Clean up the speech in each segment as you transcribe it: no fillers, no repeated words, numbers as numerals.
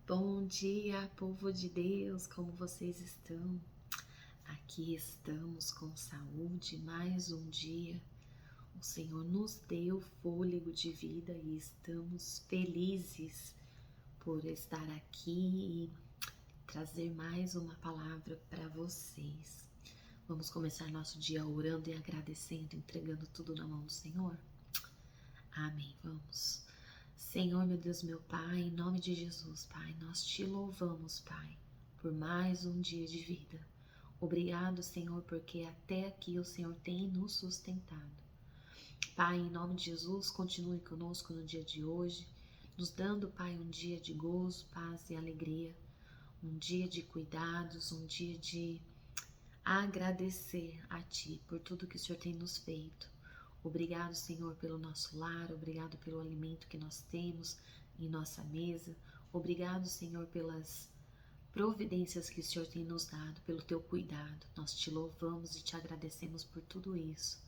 Bom dia, povo de Deus, como vocês estão? Aqui estamos com saúde, mais um dia. O Senhor nos deu fôlego de vida e estamos felizes por estar aqui e trazer mais uma palavra para vocês. Vamos começar nosso dia orando e agradecendo, entregando tudo na mão do Senhor? Amém, vamos. Senhor, meu Deus, meu Pai, em nome de Jesus, Pai, nós te louvamos, Pai, por mais um dia de vida. Obrigado, Senhor, porque até aqui o Senhor tem nos sustentado. Pai, em nome de Jesus, continue conosco no dia de hoje, nos dando, Pai, um dia de gozo, paz e alegria, um dia de cuidados, um dia de agradecer a Ti por tudo que o Senhor tem nos feito. Obrigado, Senhor, pelo nosso lar, obrigado pelo alimento que nós temos em nossa mesa. Obrigado, Senhor, pelas providências que o Senhor tem nos dado, pelo Teu cuidado. Nós Te louvamos e Te agradecemos por tudo isso.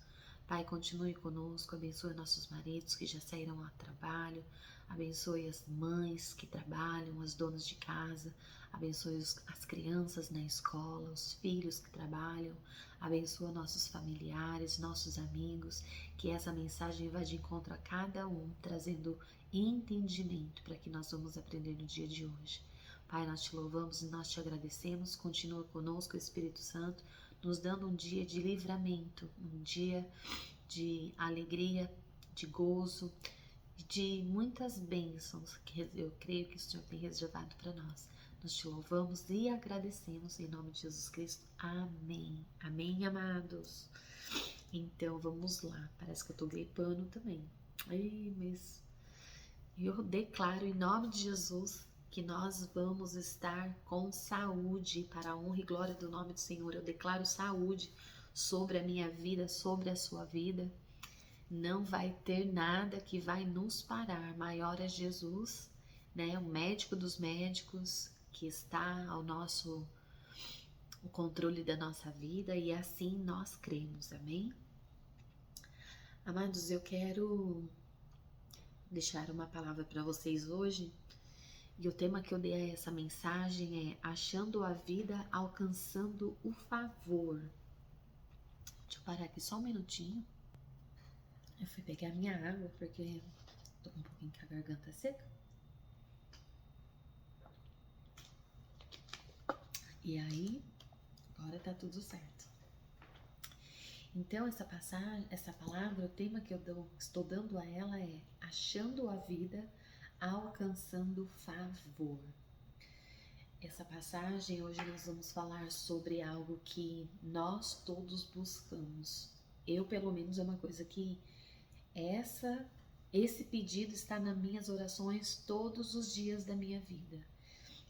Pai, continue conosco, abençoe nossos maridos que já saíram ao trabalho, abençoe as mães que trabalham, as donas de casa, abençoe as crianças na escola, os filhos que trabalham, abençoa nossos familiares, nossos amigos, que essa mensagem vá de encontro a cada um, trazendo entendimento para que nós vamos aprender no dia de hoje. Pai, nós te louvamos e nós te agradecemos, continua conosco, Espírito Santo, nos dando um dia de livramento, um dia de alegria, de gozo, de muitas bênçãos que eu creio que o Senhor tem reservado para nós. Nós te louvamos e agradecemos em nome de Jesus Cristo. Amém. Amém, amados. Então, vamos lá. Parece que eu tô gripando também. Mas eu declaro em nome de Jesus que nós vamos estar com saúde para a honra e glória do nome do Senhor. Eu declaro saúde sobre a minha vida, sobre a sua vida. Não vai ter nada que vai nos parar. Maior é Jesus, né? O médico dos médicos que está ao o controle da nossa vida, e assim nós cremos. Amém? Amados, eu quero deixar uma palavra para vocês hoje. E o tema que eu dei a essa mensagem é Achando a Vida, Alcançando o Favor. Deixa eu parar aqui só um minutinho. Eu fui pegar minha água porque tô com um pouquinho com a garganta seca. E aí, agora tá tudo certo. Então, essa palavra, o tema que eu estou dando a ela é Achando a Vida, Alcançando o Favor. Essa passagem, hoje nós vamos falar sobre algo que nós todos buscamos. Eu, pelo menos, é uma coisa que esse pedido está nas minhas orações todos os dias da minha vida.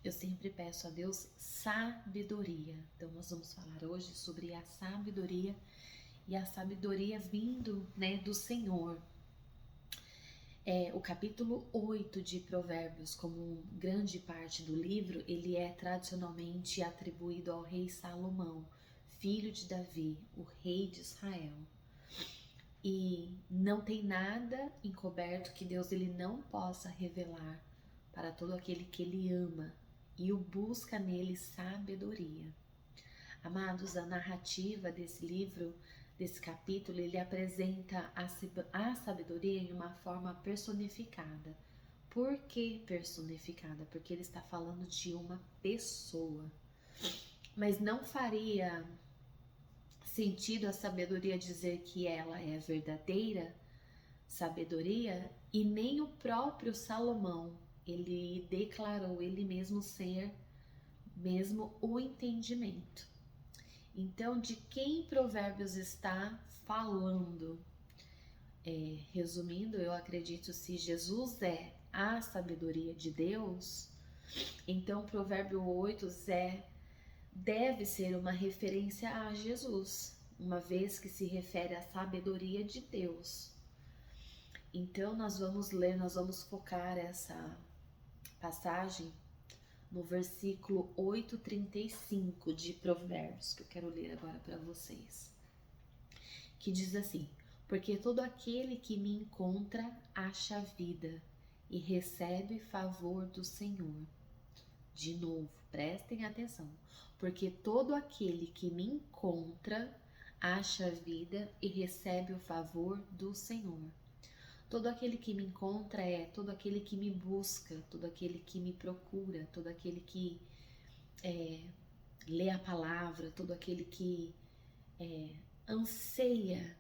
Eu sempre peço a Deus sabedoria. Então, nós vamos falar hoje sobre a sabedoria e a sabedoria vindo, né, do Senhor. O capítulo 8 de Provérbios, como grande parte do livro, ele é tradicionalmente atribuído ao rei Salomão, filho de Davi, o rei de Israel. E não tem nada encoberto que Deus ele não possa revelar para todo aquele que ele ama e o busca nele sabedoria. Amados, a narrativa desse livro, desse capítulo, ele apresenta a sabedoria em uma forma personificada. Por que personificada? Porque ele está falando de uma pessoa. Mas não faria sentido a sabedoria dizer que ela é verdadeira sabedoria, e nem o próprio Salomão, ele declarou ele mesmo ser mesmo o entendimento. Então, de quem Provérbios está falando? Resumindo, eu acredito, se Jesus é a sabedoria de Deus, então Provérbio 8 deve ser uma referência a Jesus, uma vez que se refere à sabedoria de Deus. Então nós vamos focar essa passagem no versículo 8:35 de Provérbios, que eu quero ler agora para vocês, que diz assim: Porque todo aquele que me encontra acha vida e recebe favor do Senhor. De novo, prestem atenção, porque todo aquele que me encontra acha vida e recebe o favor do Senhor. Todo aquele que me encontra é todo aquele que me busca, todo aquele que me procura, todo aquele que lê a palavra, todo aquele que anseia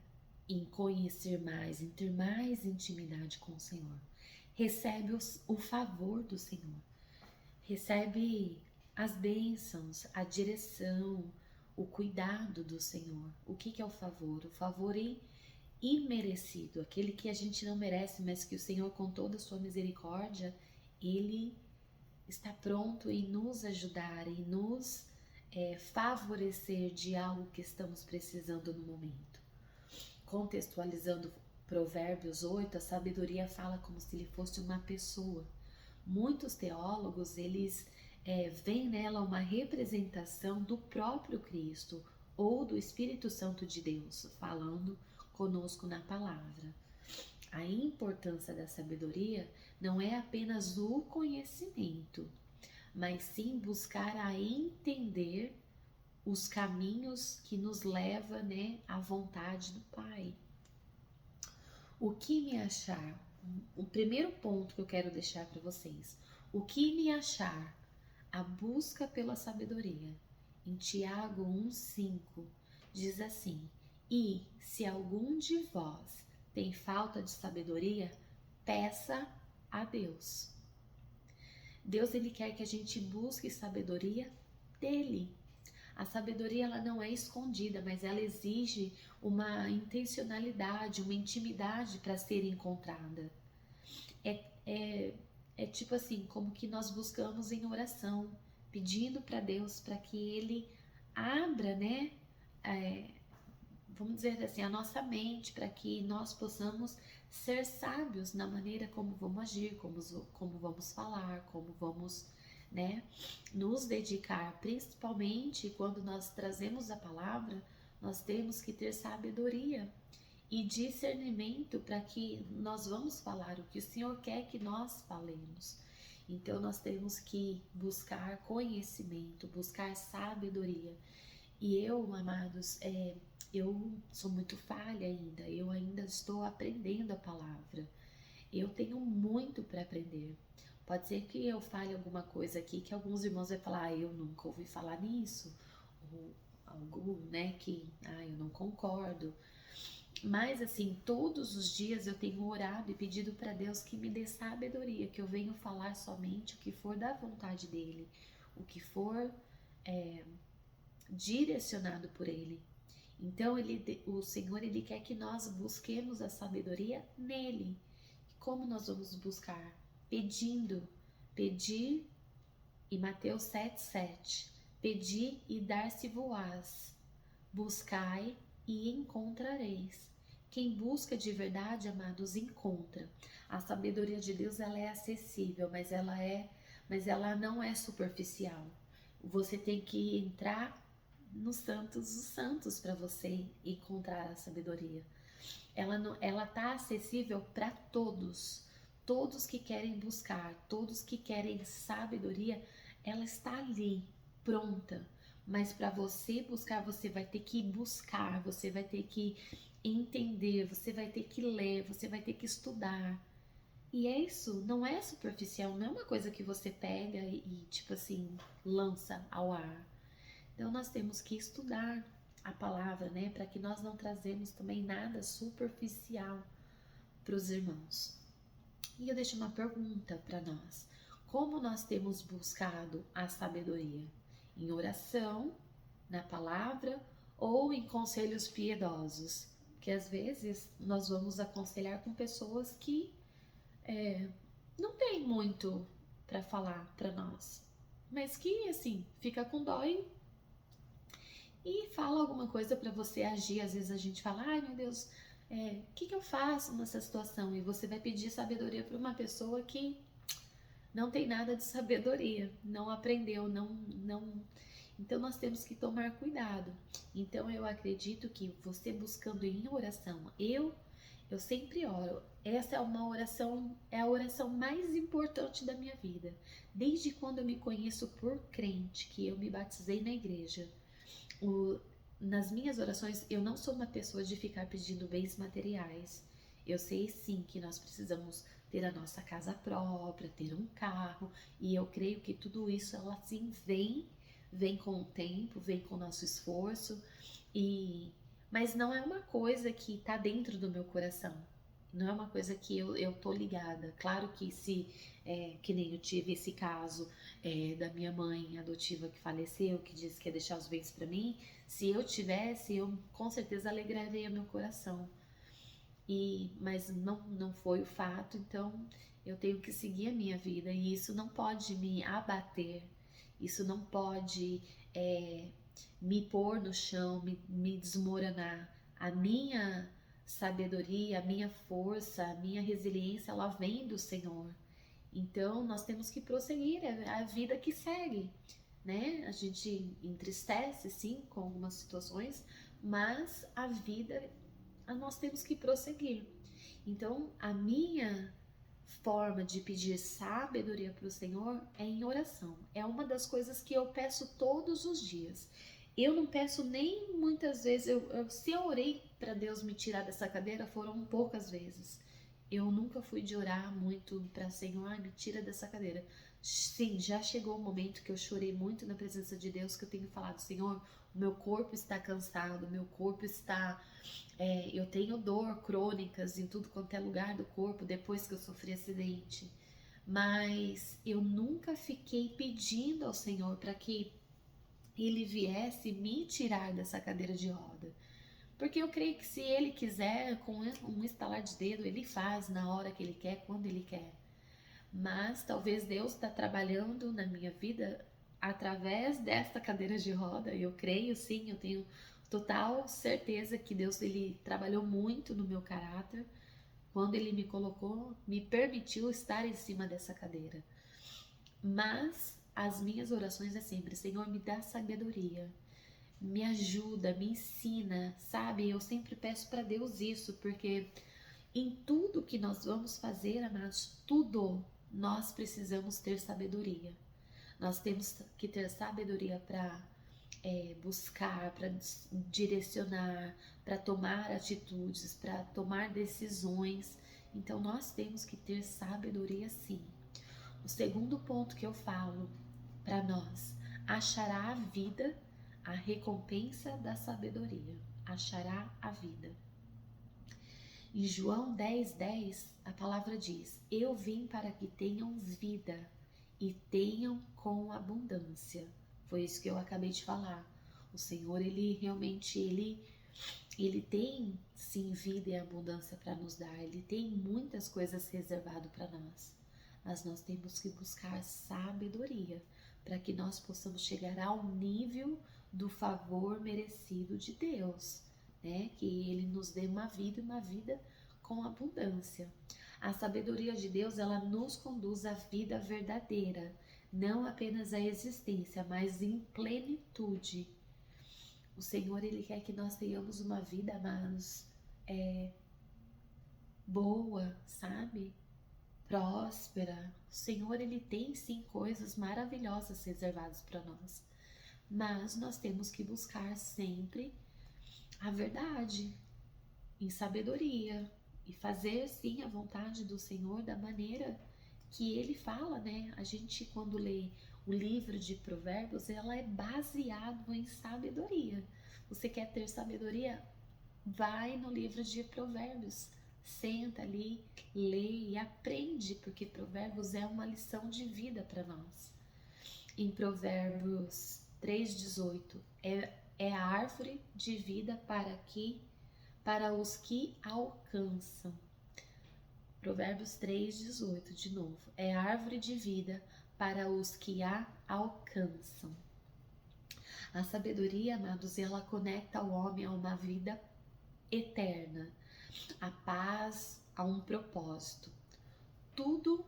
em conhecer mais, em ter mais intimidade com o Senhor. Recebe o favor do Senhor, recebe as bênçãos, a direção, o cuidado do Senhor. O que é o favor? O favor imerecido, aquele que a gente não merece, mas que o Senhor, com toda a sua misericórdia, Ele está pronto em nos ajudar, em nos favorecer de algo que estamos precisando no momento. Contextualizando Provérbios 8, a sabedoria fala como se ele fosse uma pessoa. Muitos teólogos, eles veem nela uma representação do próprio Cristo ou do Espírito Santo de Deus, falando conosco na palavra. A importância da sabedoria não é apenas o conhecimento, mas sim buscar a entender os caminhos que nos levam, à vontade do Pai. O que me achar? O primeiro ponto que eu quero deixar para vocês. O que me achar? A busca pela sabedoria. Em Tiago 1,5 diz assim: e se algum de vós tem falta de sabedoria, peça a Deus. Deus, ele quer que a gente busque sabedoria dele. A sabedoria, ela não é escondida, mas ela exige uma intencionalidade, uma intimidade para ser encontrada. É tipo assim, como que nós buscamos em oração, pedindo para Deus para que Ele abra, vamos dizer assim, a nossa mente, para que nós possamos ser sábios na maneira como vamos agir, como vamos falar, como vamos, nos dedicar. Principalmente quando nós trazemos a palavra, nós temos que ter sabedoria e discernimento para que nós vamos falar o que o Senhor quer que nós falemos. Então nós temos que buscar conhecimento, buscar sabedoria. E eu, amados, eu sou muito falha ainda, eu ainda estou aprendendo a palavra. Eu tenho muito para aprender. Pode ser que eu fale alguma coisa aqui que alguns irmãos vão falar, eu nunca ouvi falar nisso, ou algo, que, eu não concordo. Mas assim, todos os dias eu tenho orado e pedido para Deus que me dê sabedoria, que eu venha falar somente o que for da vontade dEle, o que for direcionado por Ele. Então o Senhor, Ele quer que nós busquemos a sabedoria nele. Como nós vamos buscar? Pedindo. Pedir, e Mateus 7,7. Pedi e dar-se-vos-ás. Buscai e encontrareis. Quem busca de verdade, amados, encontra. A sabedoria de Deus, ela é acessível, mas ela não é superficial. Você tem que entrar nos santos dos santos para você encontrar a sabedoria. Ela tá acessível para todos que querem buscar, todos que querem sabedoria, ela está ali, pronta. Mas para você buscar, você vai ter que buscar, você vai ter que entender, você vai ter que ler, você vai ter que estudar. E isso não é superficial, não é uma coisa que você pega e tipo assim, lança ao ar. Então nós temos que estudar a palavra, para que nós não trazemos também nada superficial para os irmãos. E eu deixo uma pergunta para nós. Como nós temos buscado a sabedoria? Em oração, na palavra ou em conselhos piedosos? Porque às vezes nós vamos aconselhar com pessoas que não tem muito para falar para nós, mas que assim, fica com dó e fala alguma coisa para você agir. Às vezes a gente fala, ai meu Deus, o que eu faço nessa situação? E você vai pedir sabedoria para uma pessoa que não tem nada de sabedoria, não aprendeu, não. Então nós temos que tomar cuidado. Então eu acredito que você buscando em oração, eu Eu sempre oro. Essa é uma oração, é a oração mais importante da minha vida. Desde quando eu me conheço por crente, que eu me batizei na igreja, o- nas minhas orações, eu não sou uma pessoa de ficar pedindo bens materiais. Eu sei sim que nós precisamos ter a nossa casa própria, ter um carro, e eu creio que tudo isso ela sim vem com o tempo, vem com o nosso esforço, e mas não é uma coisa que está dentro do meu coração. Não é uma coisa que eu tô ligada. Claro que se, que nem eu tive esse caso da minha mãe adotiva que faleceu, que disse que ia deixar os bens para mim, se eu tivesse, eu com certeza alegraria meu coração. Mas não foi o fato, então eu tenho que seguir a minha vida e isso não pode me abater, isso não pode é, me pôr no chão, me desmoronar. A minha sabedoria, a minha força, a minha resiliência, ela vem do Senhor. Então nós temos que prosseguir, é a vida que segue, né? A gente entristece sim com algumas situações, mas a vida nós temos que prosseguir. Então, a minha forma de pedir sabedoria para o Senhor é em oração. É uma das coisas que eu peço todos os dias. Eu não peço nem muitas vezes. Se eu orei para Deus me tirar dessa cadeira, foram poucas vezes. Eu nunca fui de orar muito para Senhor, ai, me tira dessa cadeira. Sim, já chegou o momento que eu chorei muito na presença de Deus, que eu tenho falado, Senhor, o meu corpo está cansado, o meu corpo está eu tenho dor crônicas em tudo quanto é lugar do corpo depois que eu sofri acidente, mas eu nunca fiquei pedindo ao Senhor para que Ele viesse me tirar dessa cadeira de roda, porque eu creio que se Ele quiser, com um estalar de dedo, Ele faz na hora que Ele quer, quando Ele quer. Mas talvez Deus está trabalhando na minha vida através desta cadeira de roda. Eu creio sim, eu tenho total certeza que Deus ele trabalhou muito no meu caráter quando ele me colocou, me permitiu estar em cima dessa cadeira. Mas as minhas orações é sempre: Senhor, me dá sabedoria, me ajuda, me ensina, sabe? Eu sempre peço para Deus isso, porque em tudo que nós vamos fazer, amados, tudo nós precisamos ter sabedoria. Nós temos que ter sabedoria para buscar, para direcionar, para tomar atitudes, para tomar decisões. Então nós temos que ter sabedoria sim. O segundo ponto que eu falo para nós: achará a vida, a recompensa da sabedoria. Achará a vida. Em João 10:10, a palavra diz: Eu vim para que tenham vida e tenham com abundância. Foi isso que eu acabei de falar. O Senhor, ele realmente, ele tem sim vida e abundância para nos dar. Ele tem muitas coisas reservado para nós. Mas nós temos que buscar sabedoria para que nós possamos chegar ao nível do favor merecido de Deus, né? Que Ele nos dê uma vida e uma vida com abundância. A sabedoria de Deus, ela nos conduz à vida verdadeira, não apenas à existência, mas em plenitude. O Senhor, Ele quer que nós tenhamos uma vida, amados, boa, sabe? Próspera. O Senhor, Ele tem sim coisas maravilhosas reservadas para nós, mas nós temos que buscar sempre a verdade, em sabedoria, e fazer sim a vontade do Senhor da maneira que Ele fala, né? A gente quando lê o livro de Provérbios, ela é baseado em sabedoria. Você quer ter sabedoria? Vai no livro de Provérbios, senta ali, lê e aprende, porque Provérbios é uma lição de vida para nós. Em Provérbios 3:18, é a árvore de vida para os que alcançam. Provérbios 3:18, de novo, é a árvore de vida para os que a alcançam. A sabedoria, amados, ela conecta o homem a uma vida eterna, a paz, a um propósito. Tudo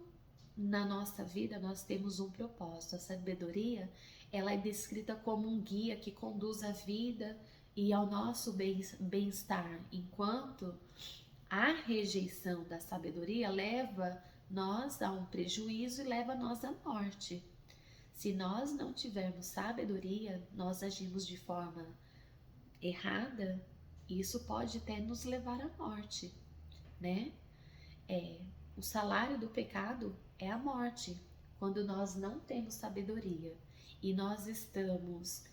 na nossa vida nós temos um propósito. A sabedoria, ela é descrita como um guia que conduz a vida e ao nosso bem-estar, enquanto A rejeição da sabedoria leva nós a um prejuízo e leva nós à morte. Se nós não tivermos sabedoria, nós agimos de forma errada, isso pode até nos levar à morte, né? O salário do pecado é a morte. Quando nós não temos sabedoria e nós estamos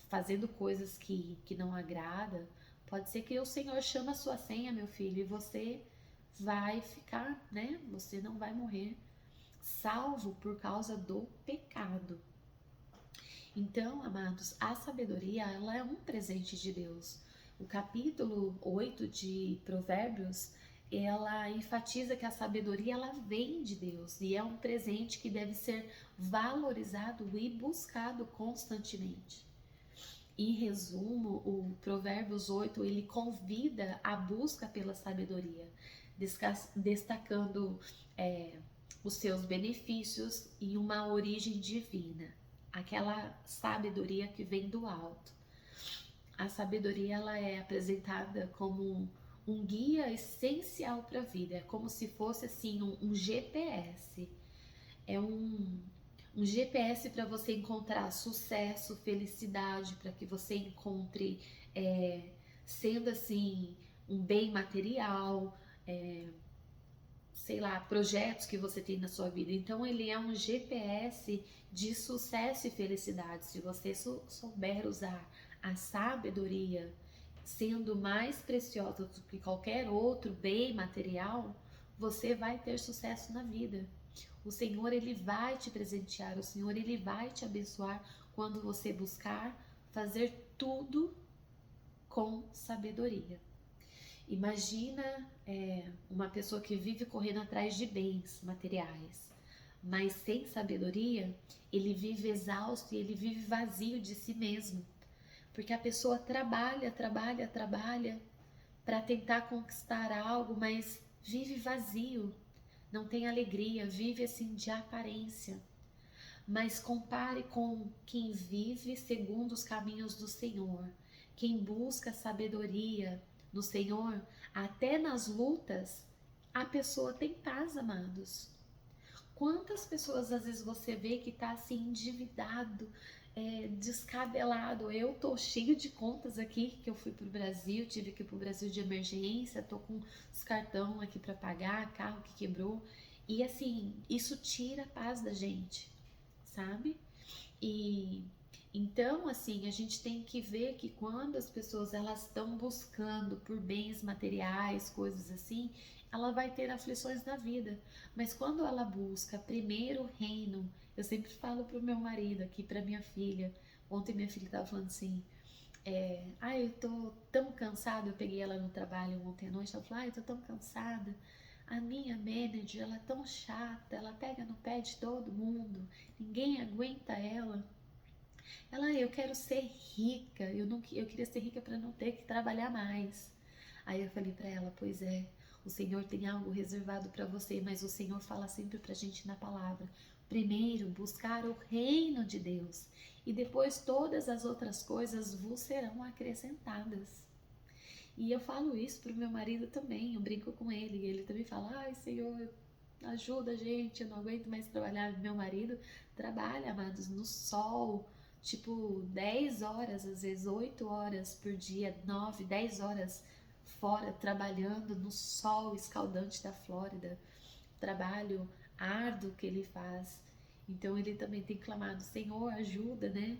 fazendo coisas que não agradam, pode ser que o Senhor chame a sua senha, meu filho, e você vai ficar, né? Você não vai morrer salvo por causa do pecado. Então, amados, a sabedoria, ela é um presente de Deus. O capítulo 8 de Provérbios, ela enfatiza que a sabedoria, ela vem de Deus e é um presente que deve ser valorizado e buscado constantemente. Em resumo, o Provérbios 8, ele convida a busca pela sabedoria, destacando os seus benefícios e uma origem divina, aquela sabedoria que vem do alto. A sabedoria, ela é apresentada como um guia essencial para a vida, é como se fosse assim um GPS, é um GPS para você encontrar sucesso, felicidade, para que você encontre, sendo assim, um bem material, sei lá, projetos que você tem na sua vida. Então, ele é um GPS de sucesso e felicidade. Se você souber usar a sabedoria, sendo mais preciosa do que qualquer outro bem material, você vai ter sucesso na vida. O Senhor, ele vai te presentear, o Senhor, ele vai te abençoar quando você buscar fazer tudo com sabedoria. Imagina uma pessoa que vive correndo atrás de bens materiais, mas sem sabedoria, ele vive exausto e ele vive vazio de si mesmo. Porque a pessoa trabalha para tentar conquistar algo, mas vive vazio, não tem alegria, vive assim de aparência. Mas compare com quem vive segundo os caminhos do Senhor, quem busca sabedoria no Senhor, até nas lutas, a pessoa tem paz, amados. Quantas pessoas às vezes você vê que tá assim endividado, descabelado? Eu tô cheio de contas aqui, que eu fui pro Brasil, tive que ir pro Brasil de emergência, tô com os cartão aqui para pagar, carro que quebrou. E assim, isso tira a paz da gente, sabe? E então, assim, a gente tem que ver que quando as pessoas elas estão buscando por bens materiais, coisas assim, ela vai ter aflições na vida. Mas quando ela busca primeiro o reino, eu sempre falo pro meu marido aqui, pra minha filha, ontem minha filha estava falando assim, eu tô tão cansada, eu peguei ela no trabalho ontem à noite, ela falou, eu tô tão cansada, a minha manager, ela é tão chata, ela pega no pé de todo mundo, ninguém aguenta ela. Eu quero ser rica, eu queria ser rica para não ter que trabalhar mais. Aí eu falei para ela, pois é, o Senhor tem algo reservado para você, mas o Senhor fala sempre pra gente na palavra. Primeiro, buscar o reino de Deus e depois todas as outras coisas vos serão acrescentadas. E eu falo isso pro meu marido também, eu brinco com ele, e ele também fala, ai Senhor, ajuda a gente, eu não aguento mais trabalhar. Meu marido trabalha, amados, no sol, tipo 10 horas, às vezes 8 horas por dia, 9, 10 horas fora trabalhando no sol escaldante da Flórida, trabalho árduo que ele faz. Então ele também tem clamado, Senhor, ajuda, né?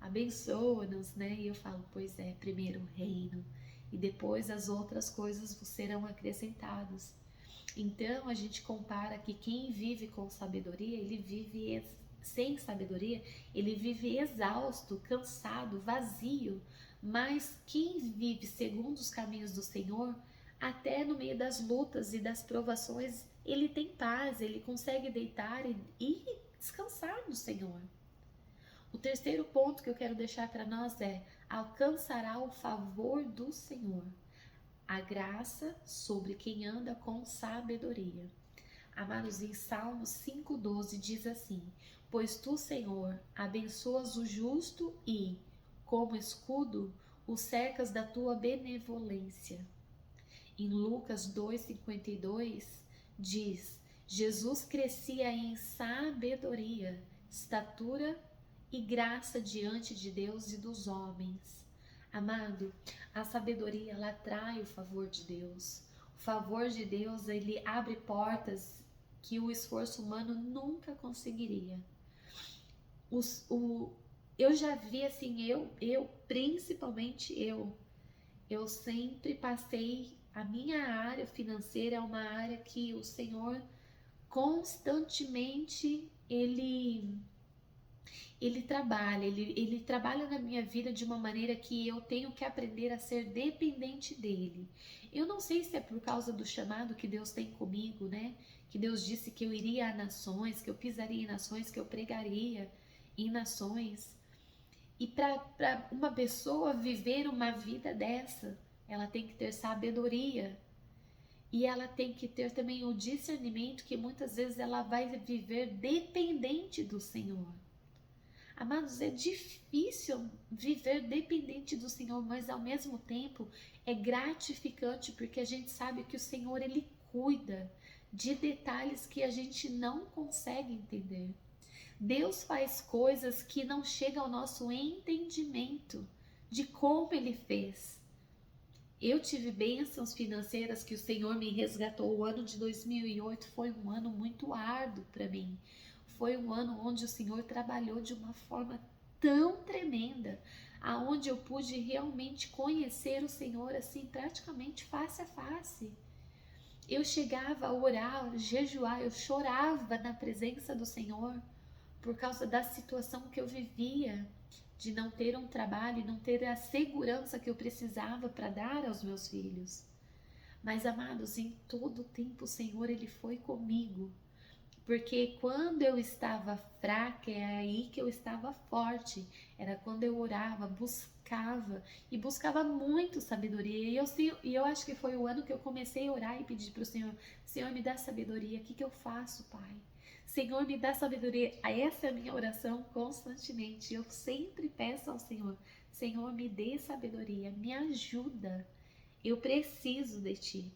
Abençoa-nos, né? E eu falo, pois é, primeiro o reino e depois as outras coisas vos serão acrescentadas. Então a gente compara que quem vive com sabedoria, ele vive sem sabedoria, ele vive exausto, cansado, vazio. Mas quem vive segundo os caminhos do Senhor, até no meio das lutas e das provações, ele tem paz, ele consegue deitar e descansar no Senhor. O terceiro ponto que eu quero deixar para nós é: alcançará o favor do Senhor, a graça sobre quem anda com sabedoria. Amados, em Salmos 5,12 diz assim: pois tu, Senhor, abençoas o justo e, como escudo, o cercas da tua benevolência. Em Lucas 2,52 diz: Jesus crescia em sabedoria, estatura e graça diante de Deus e dos homens. Amado, a sabedoria, ela atrai o favor de Deus. O favor de Deus, ele abre portas que o esforço humano nunca conseguiria. Eu já vi assim, principalmente eu sempre passei, a minha área financeira é uma área que o Senhor constantemente, ele trabalha na minha vida de uma maneira que eu tenho que aprender a ser dependente dele. Eu não sei se é por causa do chamado que Deus tem comigo, né? Que Deus disse que eu iria a nações, que eu pisaria em nações, que eu pregaria em nações. E para uma pessoa viver uma vida dessa, ela tem que ter sabedoria. E ela tem que ter também o discernimento que muitas vezes ela vai viver dependente do Senhor. Amados, é difícil viver dependente do Senhor, mas ao mesmo tempo é gratificante porque a gente sabe que o Senhor, ele cuida de detalhes que a gente não consegue entender. Deus faz coisas que não chegam ao nosso entendimento de como ele fez. Eu tive bênçãos financeiras que o Senhor me resgatou. O ano de 2008 foi um ano muito árduo para mim. Foi um ano onde o Senhor trabalhou de uma forma tão tremenda, aonde eu pude realmente conhecer o Senhor assim, praticamente face a face. Eu chegava a orar, a jejuar, eu chorava na presença do Senhor por causa da situação que eu vivia, de não ter um trabalho e não ter a segurança que eu precisava para dar aos meus filhos. Mas, amados, em todo tempo o Senhor, ele foi comigo. Porque quando eu estava fraca, é aí que eu estava forte. Era quando eu orava, buscava muito sabedoria. E eu acho que foi o ano que eu comecei a orar e pedir para o Senhor: Senhor, me dá sabedoria. O que eu faço, Pai? Senhor, me dá sabedoria. Essa é a minha oração constantemente. Eu sempre peço ao Senhor: Senhor, me dê sabedoria, me ajuda. Eu preciso de Ti.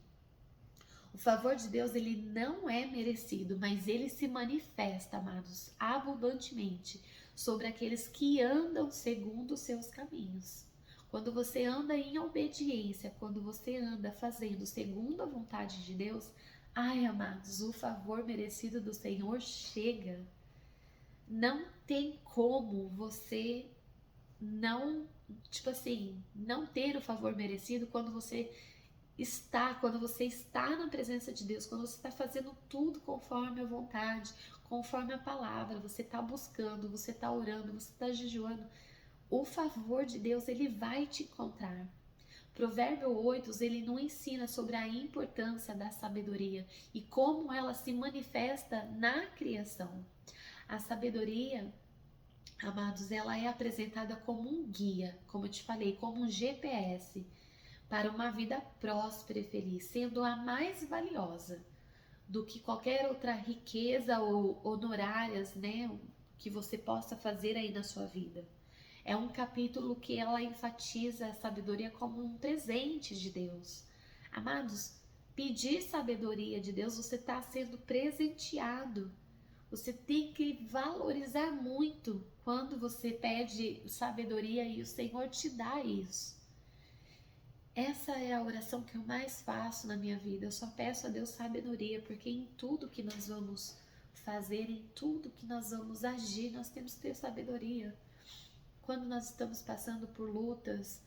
O favor de Deus, ele não é merecido, mas ele se manifesta, amados, abundantemente sobre aqueles que andam segundo os seus caminhos. Quando você anda em obediência, quando você anda fazendo segundo a vontade de Deus, ai, amados, o favor merecido do Senhor chega. Não tem como você não, não ter o favor merecido quando você está na presença de Deus, quando você está fazendo tudo conforme a vontade, conforme a palavra, você está buscando, você está orando, você está jejuando, o favor de Deus, ele vai te encontrar. Provérbio 8, ele nos ensina sobre a importância da sabedoria e como ela se manifesta na criação. A sabedoria, amados, ela é apresentada como um guia, como eu te falei, como um GPS, para uma vida próspera e feliz, sendo a mais valiosa do que qualquer outra riqueza ou honorárias, né, que você possa fazer aí na sua vida. É um capítulo que ela enfatiza a sabedoria como um presente de Deus. Amados, pedir sabedoria de Deus, você está sendo presenteado. Você tem que valorizar muito quando você pede sabedoria e o Senhor te dá isso. Essa é a oração que eu mais faço na minha vida. Eu só peço a Deus sabedoria, porque em tudo que nós vamos fazer, em tudo que nós vamos agir, nós temos que ter sabedoria. Quando nós estamos passando por lutas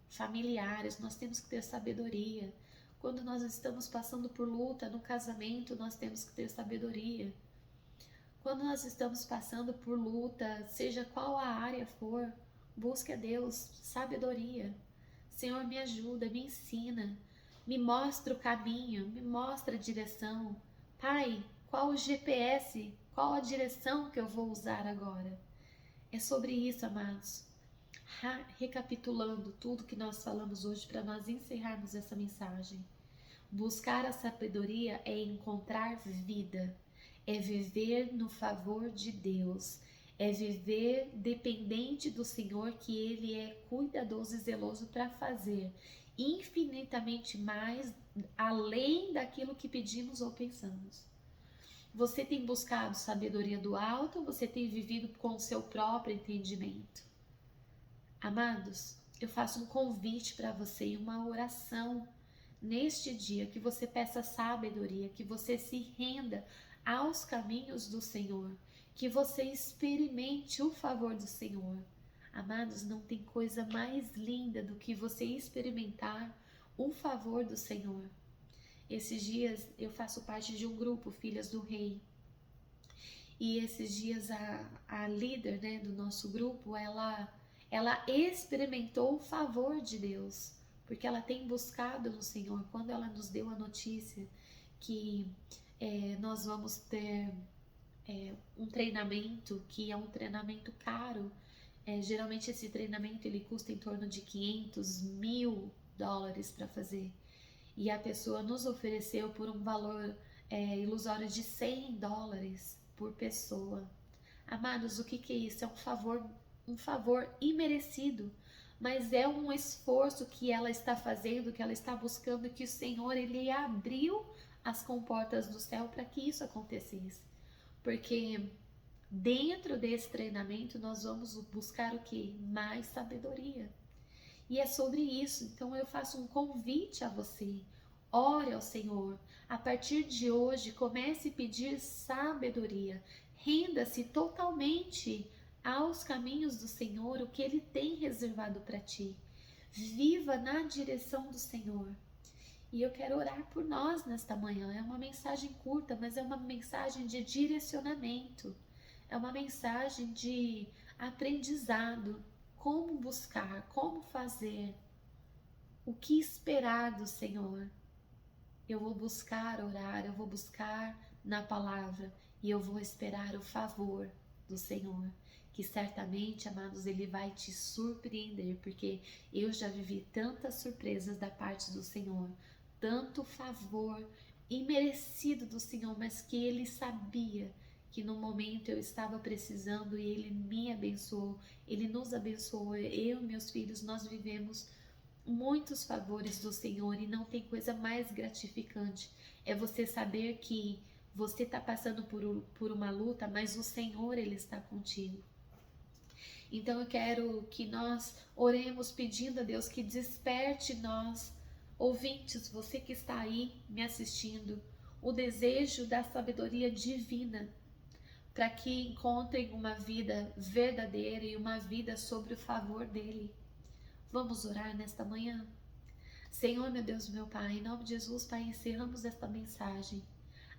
familiares, nós temos que ter sabedoria. Quando nós estamos passando por luta no casamento, nós temos que ter sabedoria. Quando nós estamos passando por luta, seja qual a área for, busque a Deus sabedoria. Senhor, me ajuda, me ensina, me mostra o caminho, me mostra a direção. Pai, qual o GPS, qual a direção que eu vou usar agora? É sobre isso, amados. Recapitulando tudo que nós falamos hoje para nós encerrarmos essa mensagem. Buscar a sabedoria é encontrar vida, é viver no favor de Deus, é viver dependente do Senhor, que Ele é cuidadoso e zeloso para fazer, infinitamente mais além daquilo que pedimos ou pensamos. Você tem buscado sabedoria do alto ou você tem vivido com o seu próprio entendimento? Amados, eu faço um convite para você e uma oração neste dia, que você peça sabedoria, que você se renda aos caminhos do Senhor, que você experimente o favor do Senhor. Amados, não tem coisa mais linda do que você experimentar o favor do Senhor. Esses dias eu faço parte de um grupo, Filhas do Rei, e esses dias a líder, né, do nosso grupo, ela experimentou o favor de Deus, porque ela tem buscado no Senhor. Quando ela nos deu a notícia que nós vamos ter um treinamento, que é um treinamento caro, geralmente esse treinamento ele custa em torno de 500 mil dólares para fazer, e a pessoa nos ofereceu por um valor ilusório de 100 dólares por pessoa. Amados, o que é isso? É um favor imerecido, mas é um esforço que ela está fazendo, que ela está buscando, que o Senhor ele abriu as comportas do céu para que isso acontecesse. Porque dentro desse treinamento nós vamos buscar o que? Mais sabedoria. E é sobre isso. Então eu faço um convite a você. Ore ao Senhor. A partir de hoje, comece a pedir sabedoria. Renda-se totalmente aos caminhos do Senhor, o que Ele tem reservado para ti. Viva na direção do Senhor. E eu quero orar por nós nesta manhã. É uma mensagem curta, mas é uma mensagem de direcionamento. É uma mensagem de aprendizado. Como buscar, como fazer, o que esperar do Senhor. Eu vou buscar orar, eu vou buscar na palavra e eu vou esperar o favor do Senhor, que certamente, amados, Ele vai te surpreender, porque eu já vivi tantas surpresas da parte do Senhor, tanto favor imerecido do Senhor, mas que Ele sabia que no momento eu estava precisando e Ele me abençoou, Ele nos abençoou. Eu e meus filhos, nós vivemos muitos favores do Senhor, e não tem coisa mais gratificante, é você saber que você está passando por uma luta, mas o Senhor Ele está contigo. Então eu quero que nós oremos pedindo a Deus que desperte nós, ouvintes, você que está aí me assistindo, o desejo da sabedoria divina, para que encontrem uma vida verdadeira e uma vida sobre o favor dEle. Vamos orar nesta manhã? Senhor, meu Deus, meu Pai, em nome de Jesus, Pai, encerramos esta mensagem,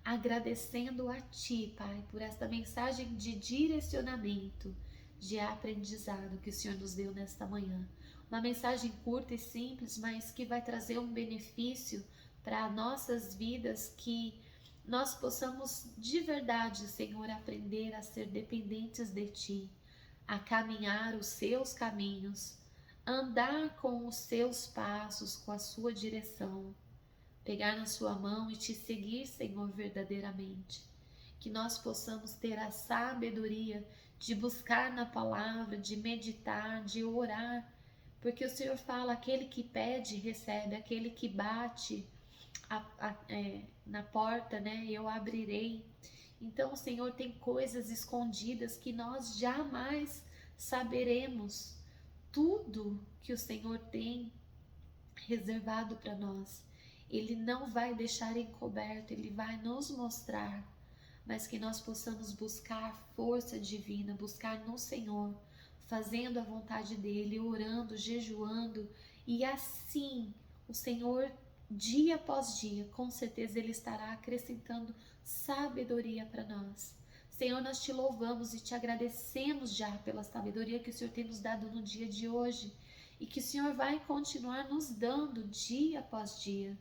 agradecendo a Ti, Pai, por esta mensagem de direcionamento, de aprendizado que o Senhor nos deu nesta manhã. Uma mensagem curta e simples, mas que vai trazer um benefício para nossas vidas, que nós possamos de verdade, Senhor, aprender a ser dependentes de Ti, a caminhar os Seus caminhos, andar com os Seus passos, com a Sua direção, pegar na Sua mão e Te seguir, Senhor, verdadeiramente. Que nós possamos ter a sabedoria de buscar na palavra, de meditar, de orar, porque o Senhor fala, aquele que pede, recebe, aquele que bate na porta, né, eu abrirei. Então, Senhor, tem coisas escondidas que nós jamais saberemos. Tudo que o Senhor tem reservado para nós, Ele não vai deixar encoberto, Ele vai nos mostrar, mas que nós possamos buscar força divina, buscar no Senhor, fazendo a vontade dEle, orando, jejuando, e assim o Senhor, dia após dia, com certeza Ele estará acrescentando sabedoria para nós. Senhor, nós Te louvamos e Te agradecemos já pela sabedoria que o Senhor tem nos dado no dia de hoje, e que o Senhor vai continuar nos dando dia após dia.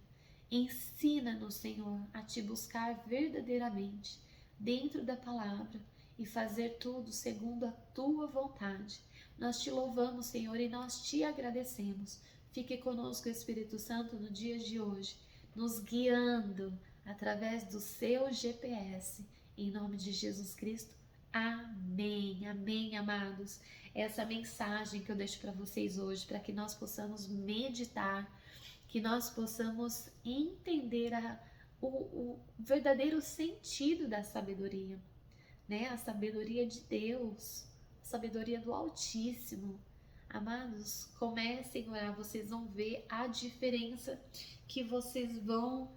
Ensina-nos, Senhor, a Te buscar verdadeiramente dentro da palavra e fazer tudo segundo a Tua vontade. Nós Te louvamos, Senhor, e nós Te agradecemos. Fique conosco, Espírito Santo, no dia de hoje, nos guiando através do Seu GPS. Em nome de Jesus Cristo. Amém, amém, amados. Essa mensagem que eu deixo para vocês hoje, para que nós possamos meditar que nós possamos entender o verdadeiro sentido da sabedoria, né? A sabedoria de Deus, a sabedoria do Altíssimo. Amados, comecem a orar, vocês vão ver a diferença que vocês vão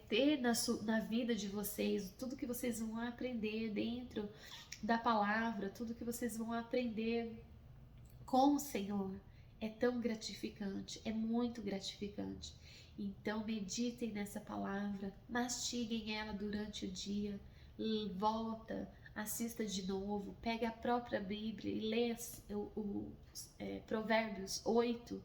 ter na vida de vocês, tudo que vocês vão aprender dentro da palavra, tudo que vocês vão aprender com o Senhor. É tão gratificante, é muito gratificante. Então meditem nessa palavra, mastiguem ela durante o dia, volta, assista de novo, pegue a própria Bíblia e lê Provérbios 8,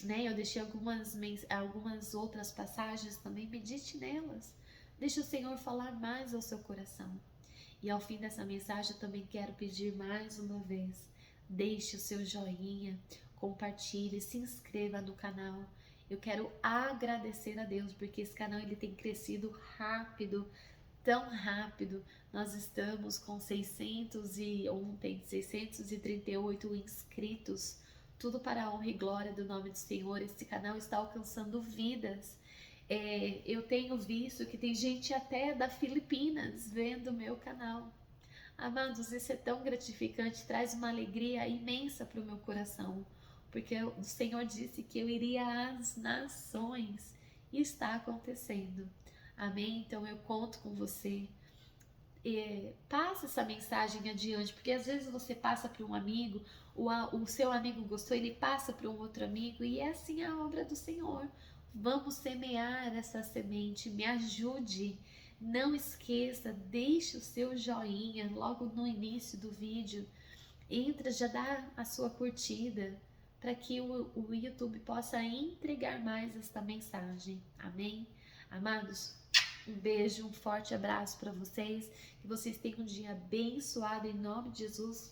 né? Eu deixei algumas outras passagens também, medite nelas. Deixe o Senhor falar mais ao seu coração. E ao fim dessa mensagem eu também quero pedir mais uma vez, deixe o seu joinha, compartilhe, se inscreva no canal. Eu quero agradecer a Deus porque esse canal ele tem crescido rápido, tão rápido. Nós estamos com 638 inscritos, tudo para a honra e glória do nome do Senhor. Esse canal está alcançando vidas. Eu tenho visto que tem gente até da Filipinas vendo o meu canal. Amados, isso é tão gratificante, traz uma alegria imensa para o meu coração, porque o Senhor disse que eu iria às nações e está acontecendo. Amém? Então eu conto com você. Passa essa mensagem adiante, porque às vezes você passa para um amigo, o seu amigo gostou, ele passa para um outro amigo, e é assim a obra do Senhor. Vamos semear essa semente, me ajude. Não esqueça, deixe o seu joinha logo no início do vídeo. Entra, já dá a sua curtida, para que o YouTube possa entregar mais esta mensagem. Amém? Amados, um beijo, um forte abraço para vocês. Que vocês tenham um dia abençoado em nome de Jesus.